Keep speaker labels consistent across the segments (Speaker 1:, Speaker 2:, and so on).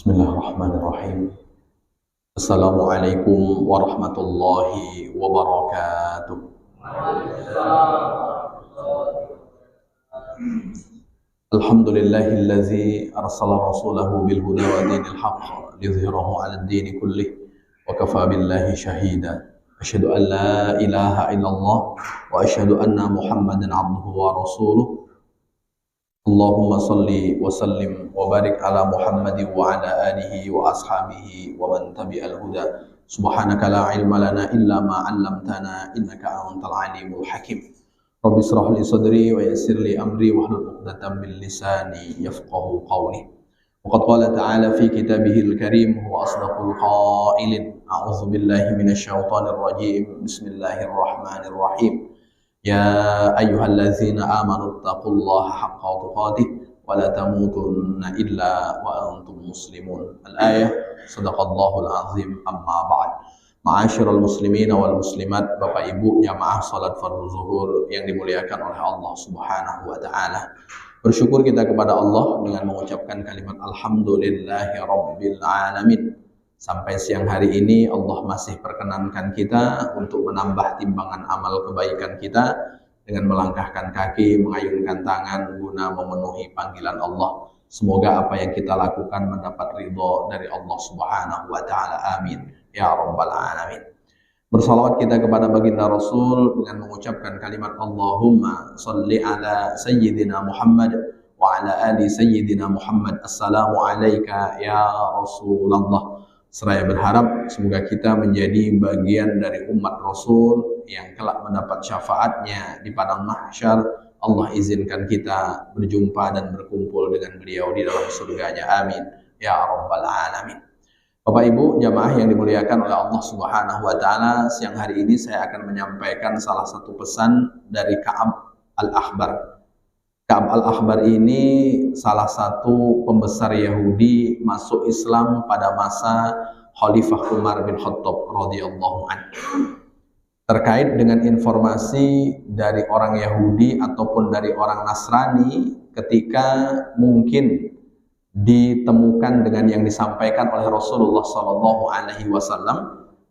Speaker 1: Bismillahirrahmanirrahim. Assalamualaikum warahmatullahi wabarakatuh. Alhamdulillahillazi arsala rasulahu bil huda wa dinil haqq liyuzhirahu 'alad dini kullih wa kafa billahi shahida. Asyhadu an la ilaha illallah wa asyhadu anna Muhammadan 'abduhu wa rasuluh. Allahumma salli wa sallim wa barik ala Muhammadin wa ala alihi wa ashabihi wa man tabi'al huda. Subhanaka la ilma lana illa ma 'allamtana innaka antal alimul hakim. Rabbi shrah li sadri wa yassir li amri wahlul 'uqdatam min lisani yafqahu qawli. Wa qad qala ta'ala fi kitabihil karim huwa asdaqul qailin. A'udzu billahi minasy syaithanir rajim. Bismillahirrahmanirrahim. Ya ayyuhallazina amanu taqullaha haqqa tuqatih wa la tamutunna illa wa antum muslimun. Al-ayah, sadaqallahul azim, amma ba'd. Ma'asyiral muslimin wal muslimat, Bapak Ibu jamaah salat fardhu zuhur yang dimuliakan oleh Allah Subhanahu wa taala. Bersyukur kita kepada Allah dengan mengucapkan kalimat alhamdulillahi rabbil alamin. Sampai siang hari ini Allah masih perkenankan kita untuk menambah timbangan amal kebaikan kita dengan melangkahkan kaki, mengayunkan tangan guna memenuhi panggilan Allah. Semoga apa yang kita lakukan mendapat ridho dari Allah Subhanahu wa taala. Amin ya rabbal alamin. Bersalawat kita kepada baginda Rasul dengan mengucapkan kalimat Allahumma sholli ala sayyidina Muhammad wa ala ali sayyidina Muhammad. Assalamu alayka ya Rasulullah. Seraya berharap semoga kita menjadi bagian dari umat Rasul yang kelak mendapat syafaatnya di padang mahsyar. Allah izinkan kita berjumpa dan berkumpul dengan beliau di dalam surganya. Amin ya rabbal alamin. Bapak Ibu jamaah yang dimuliakan oleh Allah Subhanahu wa taala, siang hari ini saya akan menyampaikan salah satu pesan dari Ka'ab al-Ahbar. Ka'ab al-Ahbar ini salah satu pembesar Yahudi masuk Islam pada masa Khalifah Umar bin Khattab radhiyallahu anhu. Terkait dengan informasi dari orang Yahudi ataupun dari orang Nasrani ketika mungkin ditemukan dengan yang disampaikan oleh Rasulullah SAW,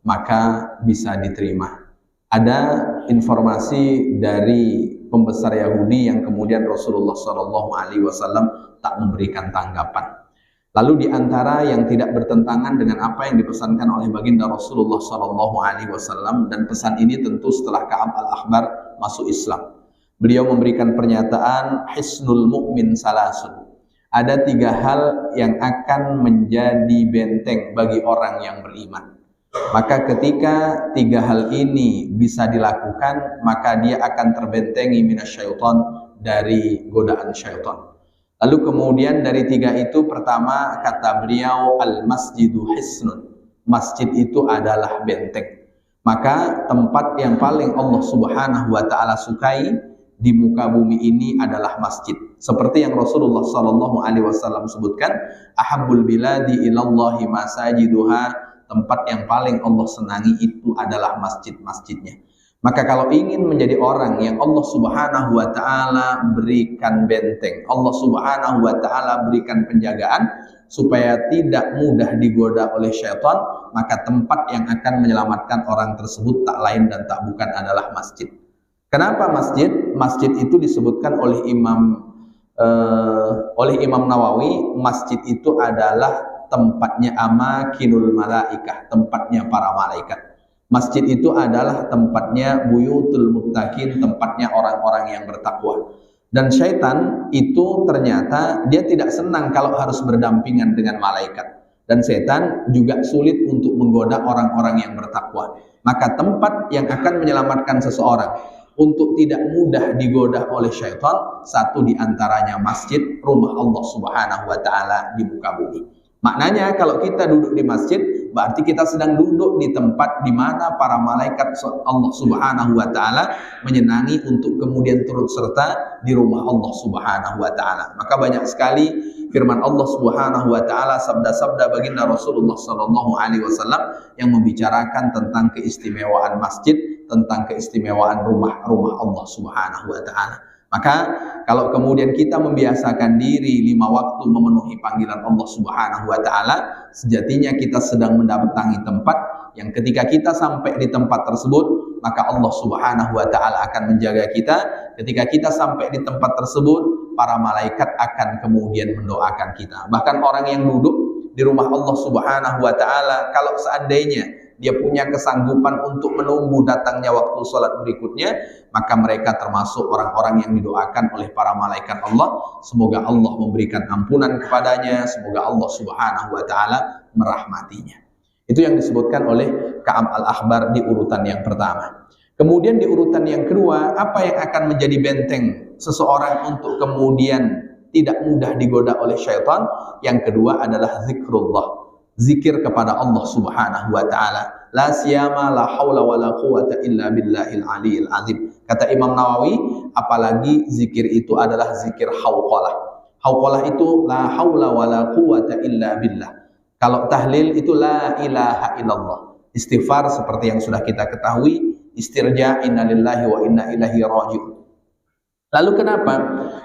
Speaker 1: maka bisa diterima. Ada informasi dari pembesar Yahudi yang kemudian Rasulullah SAW tak memberikan tanggapan. Lalu di antara yang tidak bertentangan dengan apa yang dipesankan oleh baginda Rasulullah SAW, dan pesan ini tentu setelah Ka'ab al-Ahbar masuk Islam. Beliau memberikan pernyataan hisnul mu'min salasun. Ada 3 hal yang akan menjadi benteng bagi orang yang beriman. Maka ketika 3 hal ini bisa dilakukan, maka dia akan terbentengi minasyaiton, dari godaan syaitan. Lalu kemudian dari 3 itu, pertama kata beliau al-masjidu hisnun. Masjid itu adalah benteng. Maka tempat yang paling Allah Subhanahu wa taala sukai di muka bumi ini adalah masjid. Seperti yang Rasulullah SAW sebutkan, ahabbul biladi ilallahi masajiduha. Tempat yang paling Allah senangi itu adalah masjid-masjidnya. Maka kalau ingin menjadi orang yang Allah Subhanahu wa taala berikan benteng, Allah Subhanahu wa taala berikan penjagaan supaya tidak mudah digoda oleh syaitan, maka tempat yang akan menyelamatkan orang tersebut tak lain dan tak bukan adalah masjid. Kenapa masjid? Masjid itu disebutkan oleh Imam Nawawi, masjid itu adalah tempatnya amakinul malaikah, tempatnya para malaikat. Masjid itu adalah tempatnya buyutul muttaqin, tempatnya orang-orang yang bertakwa. Dan syaitan itu ternyata dia tidak senang kalau harus berdampingan dengan malaikat. Dan setan juga sulit untuk menggoda orang-orang yang bertakwa. Maka tempat yang akan menyelamatkan seseorang untuk tidak mudah digoda oleh syaitan, satu diantaranya masjid, rumah Allah Subhanahu wa taala di muka bumi. Maknanya kalau kita duduk di masjid, berarti kita sedang duduk di tempat di mana para malaikat Allah Subhanahu wa taala menyenangi untuk kemudian turut serta di rumah Allah Subhanahu wa taala. Maka banyak sekali firman Allah Subhanahu wa taala, sabda-sabda baginda Rasulullah SAW yang membicarakan tentang keistimewaan masjid, tentang keistimewaan rumah-rumah Allah Subhanahu wa taala. Maka kalau kemudian kita membiasakan diri 5 waktu memenuhi panggilan Allah Subhanahu wa taala, sejatinya kita sedang mendatangi tempat yang ketika kita sampai di tempat tersebut, maka Allah Subhanahu wa taala akan menjaga kita. Ketika kita sampai di tempat tersebut, para malaikat akan kemudian mendoakan kita. Bahkan orang yang duduk di rumah Allah Subhanahu wa taala, kalau seandainya dia punya kesanggupan untuk menunggu datangnya waktu sholat berikutnya, maka mereka termasuk orang-orang yang didoakan oleh para malaikat Allah. Semoga Allah memberikan ampunan kepadanya, semoga Allah Subhanahu wa taala merahmatinya. Itu yang disebutkan oleh Ka'ab al-Ahbar di urutan yang pertama. Kemudian di urutan yang kedua, apa yang akan menjadi benteng seseorang untuk kemudian tidak mudah digoda oleh syaitan? Yang kedua adalah zikrullah, zikir kepada Allah Subhanahu wa taala. La siyama la haula wala quwata illa billahil aliyil azim. Kata Imam Nawawi, apalagi zikir itu adalah zikir hauqalah. Hauqalah itu la haula wala quwata illa billah. Kalau tahlil itu la ilaha illallah. Istighfar seperti yang sudah kita ketahui, istirja inna lillahi wa inna ilaihi raji'un. Lalu kenapa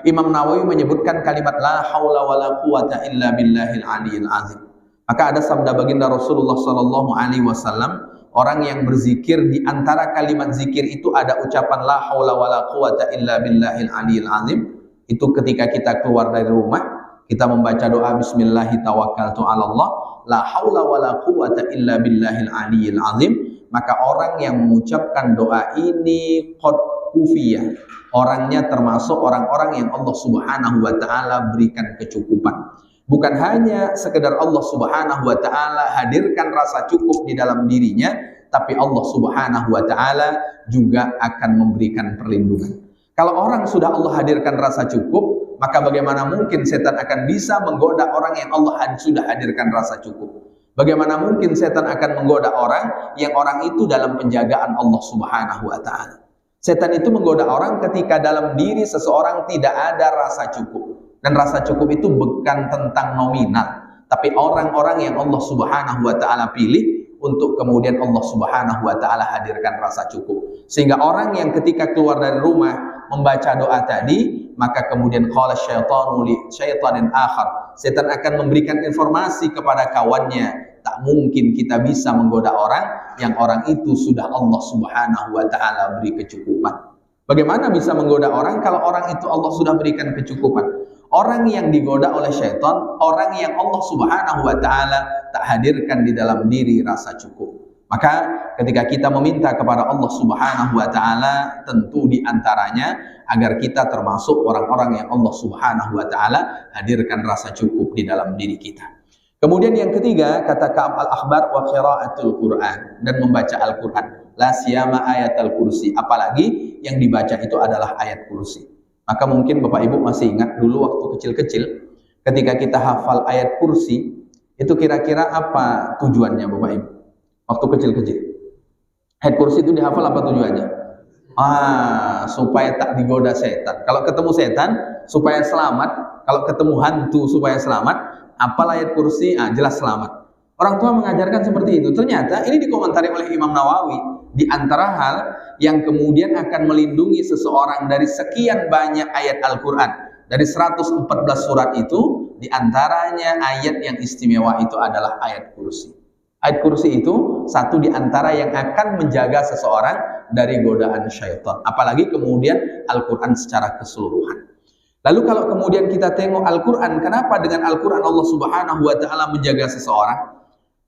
Speaker 1: Imam Nawawi menyebutkan kalimat la haula wala quwata illa billahil aliyil azim? Maka ada sabda baginda Rasulullah sallallahu alaihi wasallam, orang yang berzikir di antara kalimat zikir itu ada ucapan la haula wala quwata illa billahil aliyil azim. Itu ketika kita keluar dari rumah, kita membaca doa bismillahi tawakkaltu 'ala Allah, la haula wala quwata illa billahil aliyil azim. Maka orang yang mengucapkan doa ini qad kufiyah, orangnya termasuk orang-orang yang Allah Subhanahu wa taala berikan kecukupan. Bukan hanya sekedar Allah Subhanahu wa taala hadirkan rasa cukup di dalam dirinya, tapi Allah Subhanahu wa taala juga akan memberikan perlindungan. Kalau orang sudah Allah hadirkan rasa cukup, maka bagaimana mungkin setan akan bisa menggoda orang yang Allah sudah hadirkan rasa cukup? Bagaimana mungkin setan akan menggoda orang yang orang itu dalam penjagaan Allah Subhanahu wa taala? Setan itu menggoda orang ketika dalam diri seseorang tidak ada rasa cukup. Dan rasa cukup itu bukan tentang nominal, tapi orang-orang yang Allah Subhanahu wa taala pilih untuk kemudian Allah Subhanahu wa taala hadirkan rasa cukup. Sehingga orang yang ketika keluar dari rumah membaca doa tadi, maka kemudian qala syaitanu li syaitanin akhar, setan akan memberikan informasi kepada kawannya, tak mungkin kita bisa menggoda orang yang orang itu sudah Allah Subhanahu wa taala beri kecukupan. Bagaimana bisa menggoda orang kalau orang itu Allah sudah berikan kecukupan? Orang yang digoda oleh syaitan, orang yang Allah Subhanahu wa taala tak hadirkan di dalam diri rasa cukup. Maka ketika kita meminta kepada Allah Subhanahu wa taala, tentu di antaranya agar kita termasuk orang-orang yang Allah Subhanahu wa taala hadirkan rasa cukup di dalam diri kita. Kemudian yang ketiga, kata Ka'ab al-Ahbar, wa qiraatul Qur'an, dan membaca Al-Qur'an. La siyama ayatul kursi, apalagi yang dibaca itu adalah ayat kursi. Maka mungkin Bapak Ibu masih ingat dulu waktu kecil-kecil, ketika kita hafal ayat kursi, itu kira-kira apa tujuannya Bapak Ibu? Waktu kecil-kecil. Ayat kursi itu dihafal apa tujuannya? Supaya tak digoda setan. Kalau ketemu setan, supaya selamat. Kalau ketemu hantu, supaya selamat. Apal ayat kursi, jelas selamat. Orang tua mengajarkan seperti itu. Ternyata ini dikomentari oleh Imam Nawawi. Di antara hal yang kemudian akan melindungi seseorang dari sekian banyak ayat Al-Quran, dari 114 surat itu, di antaranya ayat yang istimewa itu adalah ayat kursi. Ayat kursi itu satu di antara yang akan menjaga seseorang dari godaan syaitan. Apalagi kemudian Al-Quran secara keseluruhan. Lalu kalau kemudian kita tengok Al-Quran, kenapa dengan Al-Quran Allah Subhanahu wa taala menjaga seseorang?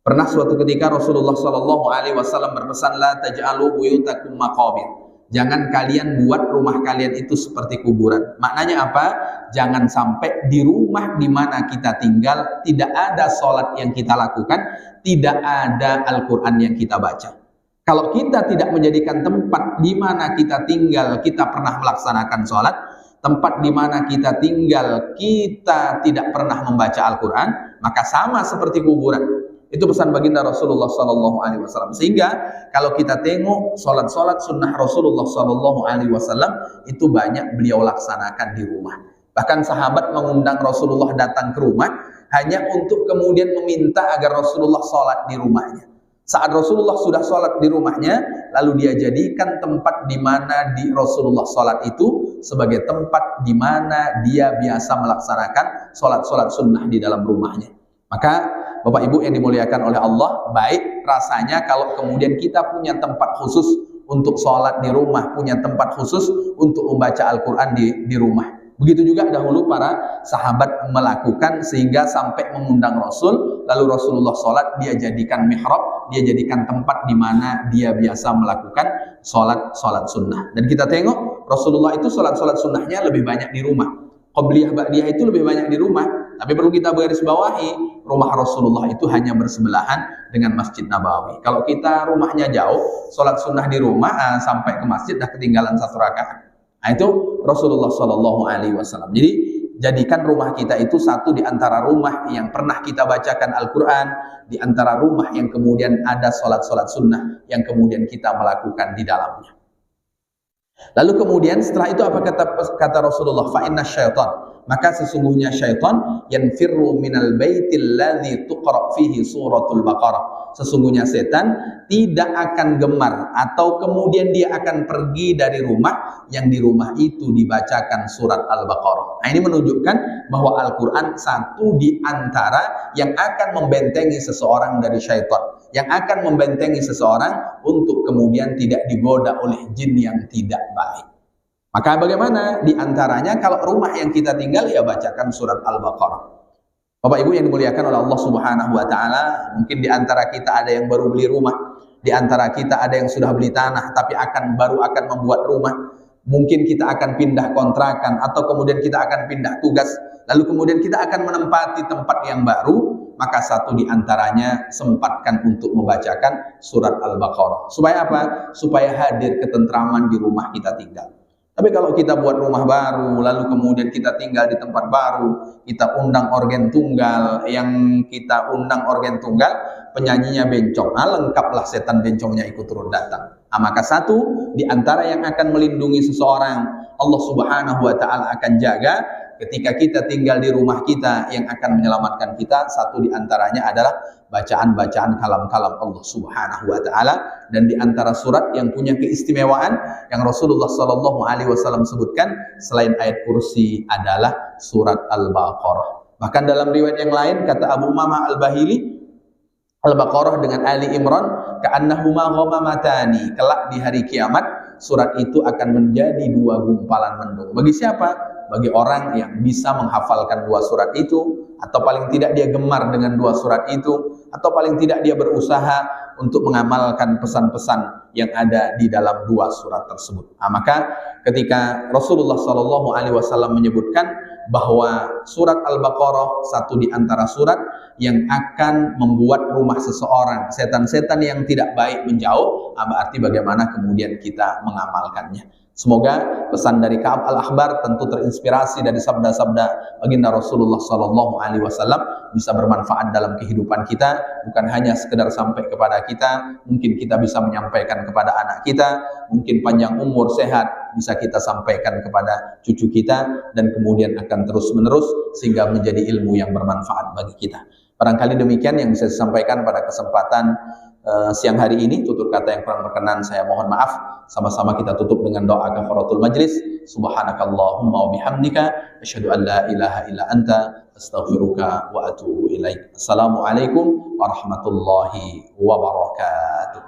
Speaker 1: Pernah suatu ketika Rasulullah Shallallahu Alaihi Wasallam berpesan, la taj'alu buyutakum maqabir. Jangan kalian buat rumah kalian itu seperti kuburan. Maknanya apa? Jangan sampai di rumah di mana kita tinggal tidak ada sholat yang kita lakukan, tidak ada Al-Quran yang kita baca. Kalau kita tidak menjadikan tempat di mana kita tinggal kita pernah melaksanakan sholat, tempat di mana kita tinggal kita tidak pernah membaca Al-Quran, maka sama seperti kuburan. Itu pesan baginda Rasulullah Sallallahu Alaihi Wasallam. Sehingga kalau kita tengok sholat-sholat sunnah Rasulullah Sallallahu Alaihi Wasallam itu banyak beliau laksanakan di rumah. Bahkan sahabat mengundang Rasulullah datang ke rumah hanya untuk kemudian meminta agar Rasulullah sholat di rumahnya. Saat Rasulullah sudah sholat di rumahnya, lalu dia jadikan tempat di mana di Rasulullah sholat itu sebagai tempat di mana dia biasa melaksanakan sholat-sholat sunnah di dalam rumahnya. Maka Bapak Ibu yang dimuliakan oleh Allah, baik rasanya kalau kemudian kita punya tempat khusus untuk sholat di rumah, punya tempat khusus untuk membaca Al-Quran di rumah. Begitu juga dahulu para sahabat melakukan sehingga sampai mengundang Rasul, lalu Rasulullah sholat, dia jadikan mihrab, dia jadikan tempat di mana dia biasa melakukan sholat sunnah. Dan kita tengok Rasulullah itu sholat sunnahnya lebih banyak di rumah. Qobliyah ba'diyah itu lebih banyak di rumah. Tapi perlu kita garis bawahi, rumah Rasulullah itu hanya bersebelahan dengan Masjid Nabawi. Kalau kita rumahnya jauh, sholat sunnah di rumah sampai ke masjid dah ketinggalan 1 rakaat. Nah, itu Rasulullah SAW. Jadi jadikan rumah kita itu satu di antara rumah yang pernah kita bacakan Al-Quran, di antara rumah yang kemudian ada sholat sunnah yang kemudian kita melakukan di dalamnya. Lalu kemudian setelah itu apa kata Rasulullah? Fa inna syaitan, maka sesungguhnya syaitan yanfirru minal baitil ladzi tuqra fihi suratul Baqarah. Sesungguhnya setan tidak akan gemar atau kemudian dia akan pergi dari rumah yang di rumah itu dibacakan surat Al-Baqarah. Nah, ini menunjukkan bahwa Al-Quran satu di antara yang akan membentengi seseorang dari syaitan, yang akan membentengi seseorang untuk kemudian tidak digoda oleh jin yang tidak baik. Maka bagaimana? Di antaranya kalau rumah yang kita tinggal ya bacakan surat Al-Baqarah. Bapak Ibu yang dimuliakan oleh Allah Subhanahu wa taala, mungkin di antara kita ada yang baru beli rumah, di antara kita ada yang sudah beli tanah tapi baru akan membuat rumah. Mungkin kita akan pindah kontrakan atau kemudian kita akan pindah tugas, lalu kemudian kita akan menempati tempat yang baru, maka satu di antaranya sempatkan untuk membacakan surat Al-Baqarah. Supaya apa? Supaya hadir ketentraman di rumah kita tinggal. Tapi kalau kita buat rumah baru, lalu kemudian kita tinggal di tempat baru, kita undang organ tunggal, penyanyinya bencong, lengkaplah setan bencongnya ikut turun datang. Maka satu di antara yang akan melindungi seseorang, Allah Subhanahu wa taala akan jaga ketika kita tinggal di rumah kita, yang akan menyelamatkan kita satu di antaranya adalah bacaan-bacaan kalam-kalam Allah Subhanahu wa taala. Dan di antara surat yang punya keistimewaan yang Rasulullah SAW sebutkan selain ayat kursi adalah surat Al-Baqarah. Bahkan dalam riwayat yang lain kata Abu Umamah Al-Bahili, Al-Baqarah dengan Ali Imran ka'annahuma ghamamatani, kelak di hari kiamat surat itu akan menjadi 2 gumpalan mendung. Bagi siapa? Bagi orang yang bisa menghafalkan 2 surat itu, atau paling tidak dia gemar dengan 2 surat itu, atau paling tidak dia berusaha untuk mengamalkan pesan-pesan yang ada di dalam 2 surat tersebut. Maka ketika Rasulullah SAW menyebutkan bahwa surat Al-Baqarah satu di antara surat yang akan membuat rumah seseorang, setan-setan yang tidak baik menjauh, berarti bagaimana kemudian kita mengamalkannya. Semoga pesan dari Ka'ab Al-Ahbar tentu terinspirasi dari sabda-sabda baginda Rasulullah SAW bisa bermanfaat dalam kehidupan kita, bukan hanya sekedar sampai kepada kita, mungkin kita bisa menyampaikan kepada anak kita, mungkin panjang umur sehat bisa kita sampaikan kepada cucu kita, dan kemudian akan terus-menerus sehingga menjadi ilmu yang bermanfaat bagi kita. Barangkali demikian yang bisa saya sampaikan pada kesempatan siang hari ini. Tutur kata yang kurang berkenan saya mohon maaf. Sama-sama kita tutup dengan doa kafaratul majlis. Subhanakallahumma wa bihamdika asyhadu an la ilaha illa anta astaghfiruka wa atubu ilaik. Assalamualaikum warahmatullahi wabarakatuh.